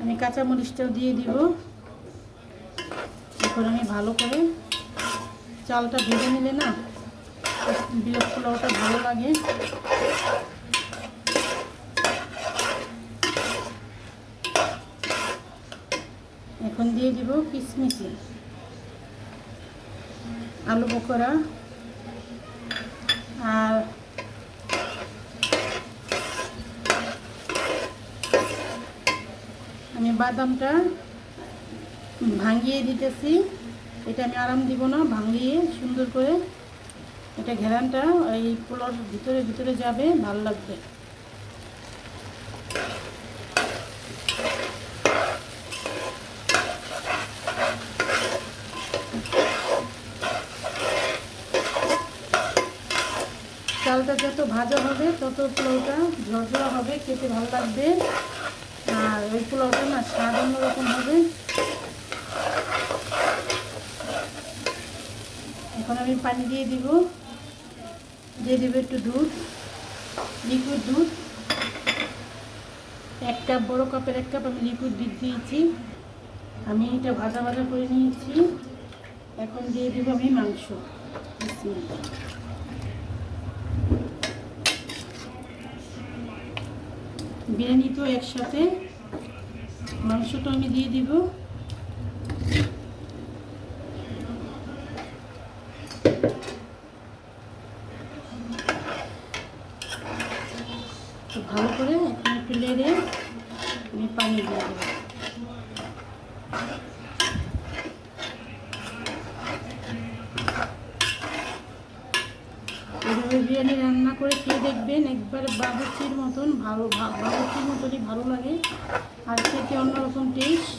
আমি কাঁচামরিচটাও দিয়ে দিব। এখন আমি ভালো করে চালটা ভেজে নিলে না পোলাওটা ভালো লাগে। এখন দিয়ে দিব কিশমিশি, আলু বকরা আর আমি বাদামটা ভাঙিয়ে দিতেছি। এটা আমি আরাম দিব না, ভাঙিয়ে সুন্দর করে এটা ঘেরানটা এই পোলাওর ভিতরে ভিতরে যাবে, ভালো লাগবে। চালটা যত ভাজা হবে তত পোলাওটা ঝরঝরা হবে, খেতে ভালো লাগবে। আর ওই পোলাওটা না স্বাদ অন্যরকম হবে। এখন আমি পানি দিয়ে দিব একটু দুধ, লিকুইড দুধ। 1 কাপ, বড় কাপের 1 কাপ আমি লিকুইড দুধ দিয়েছি। আমি এটা ভাজা ভাজা করে নিয়েছি। এখন দিয়ে দিব আমি মাংস। বিরিয়ানি তো একসাথে, মাংসটা আমি দিয়ে দিব। ভালো করে এখন একটু নেড়ে আমি পানি দিয়ে দেবো। এভাবে বিরিয়ানি রান্না করে খেয়ে দেখবেন, একবার বাবুর্চির মতন বাবুর্চির মতনই ভালো লাগে, আর খেতে অন্যরকম টেস্ট।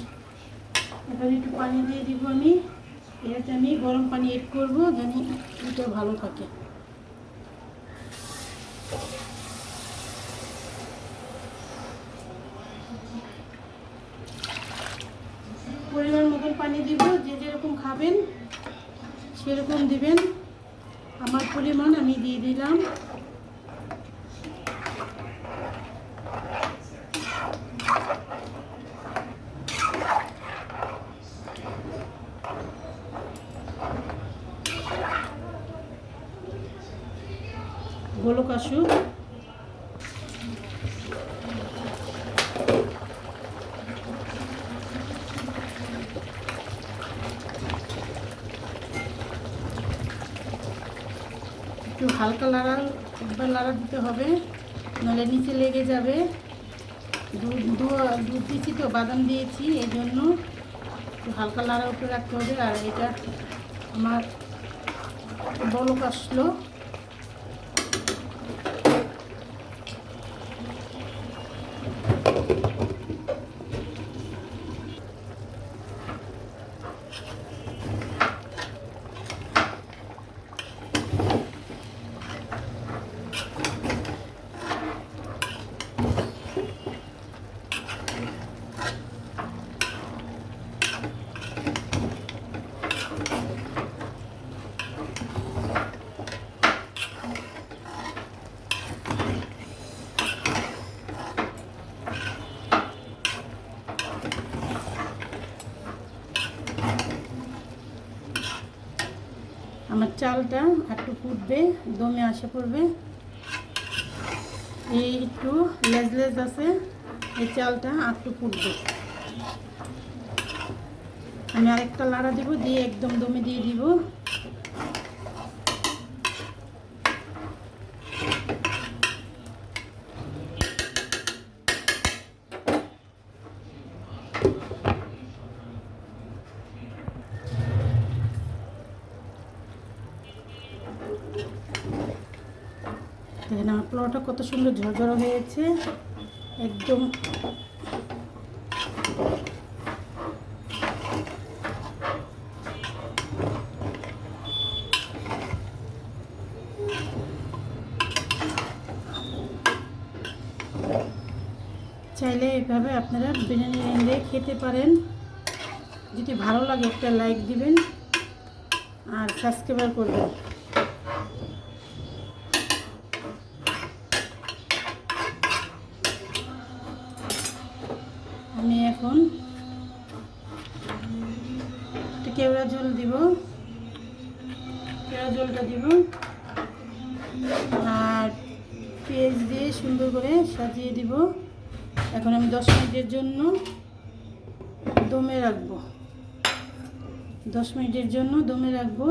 এখানে একটু পানি দিয়ে দিব আমি। এটাতে আমি গরম পানি এড করবো যেন এটা ভালো থাকে। পরিমাণ মতন পানি দিব, যে যেরকম খাবেন সেরকম দিবেন। আমার পরিমাণ আমি দিয়ে দিলাম। গোলক আসুক। একটু হালকা একবার লাড়া দিতে হবে, নাহলে নিচে লেগে যাবে। দুধ দিয়েছি তো, বাদাম দিয়েছি, এই জন্য একটু হালকা লাড়া উপরে রাখতে হবে। আর এটা আমার বলক আসলো। আমার চালটা একটু ফুটবে, দমে আসে পড়বে। এই একটু লেজ আছে, এই চালটা একটু ফুটবে। আমি আরেকটা লাড়া দিব, দিয়ে একদম দমে দিয়ে দিব। দেখেন আমার পোলাওটা কত সুন্দর ঝরঝরা হয়েছে একদম। চাইলে এভাবে আপনারা বিরিয়ানি রেঁধে খেতে পারেন। যদি ভালো লাগে একটা লাইক দিবেন আর সাবস্ক্রাইব করবেন। আমি এখন একটু কেওড়া জল দিব, কেওড়া জলটা দিব আর পেঁয়াজ দিয়ে সুন্দর করে সাজিয়ে দিব। এখন আমি 10 মিনিটের জন্য দমে রাখবো, 10 মিনিটের জন্য দমে রাখবো।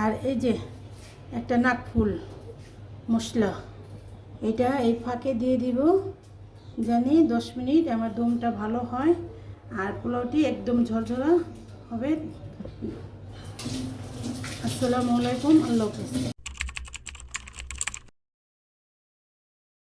আর এই যে একটা নাকফুল মশলা, এটা এই ফাঁকে দিয়ে দিব, জানি 10 মিনিট আমার দমটা ভালো হয় আর পোলাওটি একদম ঝরঝরা হবে। আসসালামু আলাইকুম, আল্লাহ হাফেজ।